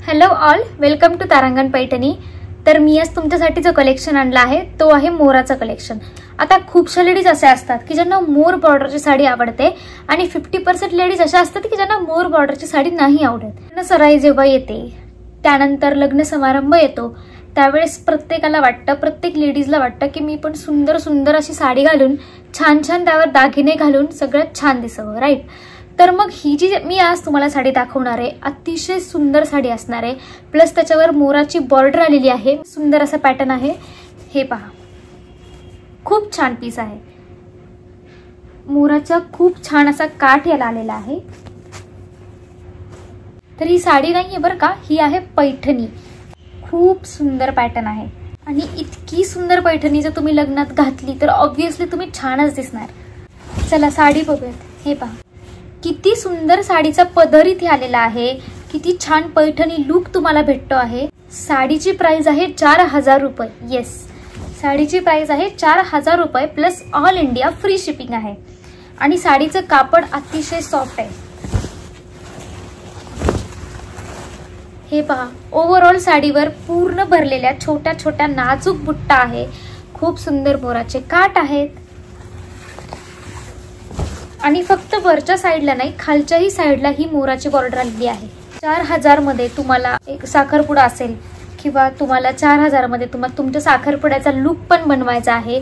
Hello all, welcome to Tarangan Paithani. तर मी आज तुमच्यासाठी जो कलेक्शन आणला आहे तो आहे मोराचं कलेक्शन। आता खूपशा लेडीज असे असतात की ज्यांना मोर बॉर्डरची साडी आवडते आणि 50% लेडीज अशा असतात की ज्यांना मोर बॉर्डरची साडी नाही आवडत। त्यांना सराई जेव्हा येते, त्यानंतर लग्न समारंभ येतो, त्यावेळेस प्रत्येकाला वाटतं, प्रत्येक लेडीजला वाटतं की मी पण सुंदर सुंदर अशी साडी घालून, छान छान त्यावर दागिने घालून सगळ्यात छान दिसावं, राईट। तर मग ही जी मी आज तुम्हाला साडी दाखवणार आहे, अतिशय सुंदर साडी असणार आहे। प्लस त्याच्यावर मोराची बॉर्डर आलेली आहे, सुंदर असा पॅटर्न आहे। हे पहा, खूप छान पीस आहे। मोराचा खूप छान असा काठ याला आलेला आहे। तर ही साडी नाहीये बरं का, ही आहे पैठणी। खूप सुंदर पॅटर्न आहे आणि इतकी सुंदर पैठणी जर तुम्ही लग्नात घातली तर ऑब्विसली तुम्ही छानच दिसणार। चला साडी बघूयात। हे पहा, किती सुंदर साडीचा पदर इथे आलेला आहे, किती छान पैठणी लुक तुम्हाला भेटतो आहे। साडीची प्राइस आहे 4000 रुपये। येस, साडीची प्राइस आहे 4000 रुपये plus all India free shipping आहे। आणि साडीचं कापड अतिशय सॉफ्ट आहे। हे पहा, ओव्हरऑल साडीवर पूर्ण भरलेल्या छोट्या छोट्या नाजूक बुट्टा आहे। खूप सुंदर मोराचे काठ आहेत आणि फक्त वरच्या साईडला नाही, खालच्याही साईडला ही मोराची बॉर्डर आलेली आहे। 4000 मध्ये तुम्हाला एक साखरपुडा असेल किंवा तुम्हाला 4000 मध्ये तुमच्या साखरपुड्याचा लुक पण बनवायचा आहे।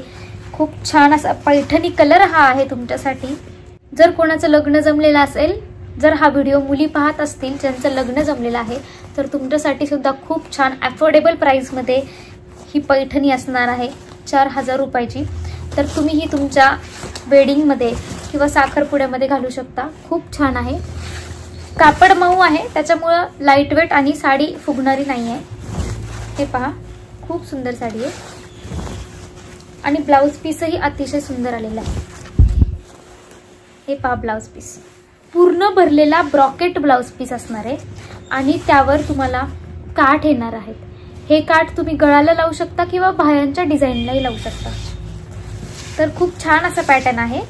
खूप छान असा पैठणी कलर हा आहे तुमच्यासाठी। जर कोणाचं लग्न जमलेलं असेल, जर हा व्हिडिओ मुली पाहत असतील ज्यांचं लग्न जमलेलं आहे, तर तुमच्यासाठी सुद्धा खूप छान अफोर्डेबल प्राइस मध्ये ही पैठणी असणार आहे 4000 रुपयाची। तर तुम्ही ही तुमच्या वेडिंग मध्ये किंवा साखरपुड्यामध्ये घालू शकता। खूप छान आहे, कापड मऊ आहे, त्याच्यामुळे लाईट वेट आणि साडी फुगणारी नाही आहे। हे पहा, खूप सुंदर साडी आहे आणि ब्लाउज पीसही अतिशय सुंदर आलेला आहे। हे पहा, ब्लाउज पीस पूर्ण भरलेला ब्रॉकेट ब्लाउज पीस असणार आहे आणि त्यावर तुम्हाला काठ येणार आहेत। हे काठ तुम्ही गळ्याला लावू शकता किंवा बाह्यांच्या डिझाईनलाही लावू शकता। तर खूप छान असा पॅटर्न आहे।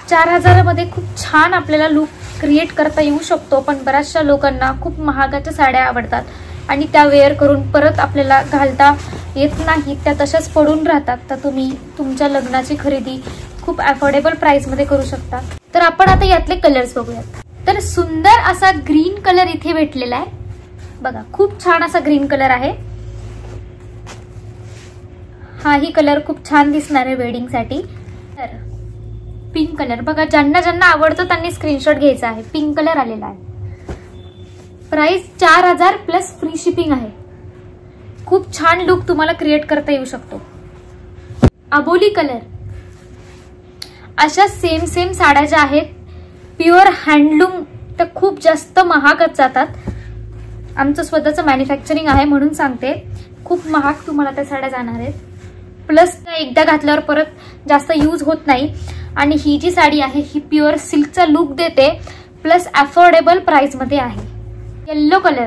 4000 मध्ये खूप छान आपल्याला लुक क्रिएट करता येऊ शकतो। पण बऱ्याचशा लोकांना खूप महागाच्या साड्या आवडतात आणि त्या वेअर करून परत आपल्याला घालता येत नाही, त्या तशाच पडून राहतात। तर तुम्ही तुमच्या लग्नाची खरेदी खूप अफोर्डेबल प्राइस मध्ये करू शकता। तर आपण आता यातले कलर्स बघूयात। तर सुंदर असा ग्रीन कलर इथे भेटलेला आहे बघा, खूप छान असा ग्रीन कलर आहे। हाही कलर खूप छान दिसणार आहे वेडिंग साठी। तर पिंक कलर बघा, ज्यांना ज्यांना आवडतो त्यांनी स्क्रीनशॉट घ्यायचा आहे। पिंक कलर आलेला आहे, प्राइस 4000 प्लस फ्री शिपिंग आहे। खूप छान लुक तुम्हाला क्रिएट करता येऊ शकतो। अबोली कलर, अशा सेम साड्या ज्या आहेत प्युअर हँडलूम त्या खूप जास्त महागच जातात। आमचं स्वतःचं मॅन्युफॅक्चरिंग आहे म्हणून सांगते, खूप महाग तुम्हाला त्या साड्या जाणार आहेत। प्लस एकदा घातल्यावर परत जास्त यूज होत नाही। आणि ही जी साडी आहे ही प्युअर सिल्कचा लुक देते, प्लस अफोर्डेबल प्राइस मध्ये आहे। येल्लो कलर,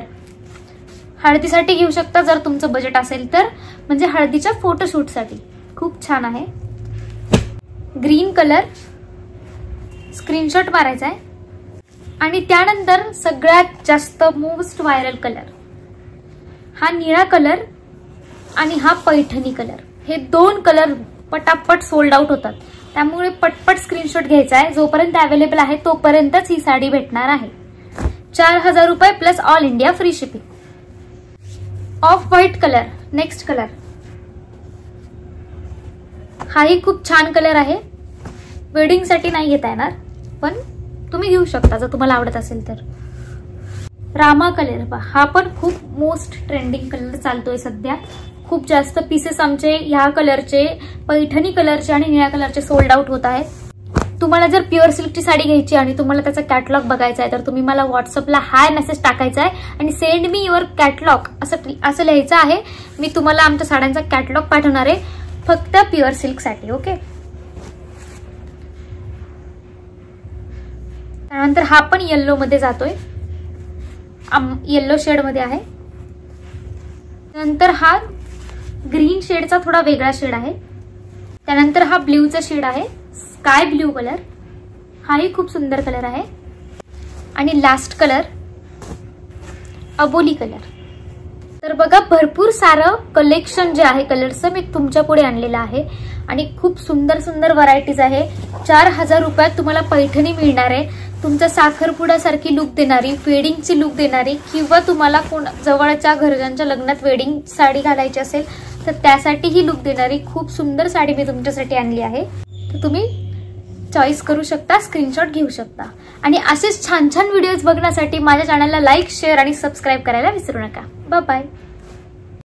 हळदीसाठी घेऊ शकता जर तुमचं बजेट असेल तर, म्हणजे हळदीच्या फोटोशूटसाठी खूप छान आहे। ग्रीन कलर, स्क्रीनशॉट मारायचा आहे। आणि त्यानंतर सगळ्यात जास्त मोस्ट व्हायरल कलर हा निळा कलर आणि हा पैठणी कलर। हे दोन कलर पटापट सोल्ड आउट होतात, त्यामुळे पटपट स्क्रीनशॉट घ्यायचा आहे। जोपर्यंत अवेलेबल आहे तोपर्यंतच ही साडी भेटणार आहे। 4000 रुपये plus all India free shipping. Off white colour, next colour, हाही खूप छान कलर आहे। वेडिंग साठी नाही घेता येणार, पण तुम्ही घेऊ शकता जर तुम्हाला आवडत असेल तर। रामा कलर, हा पण खूप मोस्ट ट्रेंडिंग कलर चालतोय सध्या। खूप जास्त पीसेस आमचे ह्या कलरचे, पैठणी कलरचे आणि निळ्या कलरचे सोल्ड आउट होत आहेत। तुम्हाला जर प्युअर सिल्कची साडी घ्यायची आणि तुम्हाला त्याचा कॅटलॉग बघायचा आहे तर तुम्ही मला व्हॉट्सअपला हाय मेसेज टाकायचा आहे आणि सेंड मी युअर कॅटलॉग असं लिहायचं आहे। मी तुम्हाला आमच्या साड्यांचा कॅटलॉग पाठवणार आहे फक्त प्युअर सिल्क साठी, ओके। त्यानंतर हा पण येल्लो मध्ये जातोय, येल्लो शेड मध्ये आहे। नंतर हा ग्रीन शेडचा थोडा वेगळा शेड आहे। त्यानंतर हा ब्ल्यूचा शेड आहे, स्काय ब्ल्यू कलर, हाही खूप सुंदर कलर आहे। आणि लास्ट कलर अबोली कलर। तर बघा भरपूर सारं कलेक्शन जे आहे कलरचं मी तुमच्या पुढे आणलेलं आहे आणि खूप सुंदर सुंदर व्हरायटीज आहे। 4000 रुपयात तुम्हाला पैठणी मिळणार आहे, तुमचा साखरपुड्यासारखी लुक देणारी, वेडिंगची लुक देणारी, किंवा तुम्हाला कोण जवळच्या घरच्यांच्या लग्नात वेडिंग साडी घालायची असेल तर त्यासाठी ही लुक देणारी खूप सुंदर साडी मी तुमच्यासाठी आणली आहे। तर तुम्ही चॉईस करू शकता, स्क्रीनशॉट घेऊ शकता आणि असेच छान छान व्हिडिओज बघण्यासाठी माझ्या चॅनलला लाईक, शेअर आणि सबस्क्राईब करायला विसरू नका। Bye bye.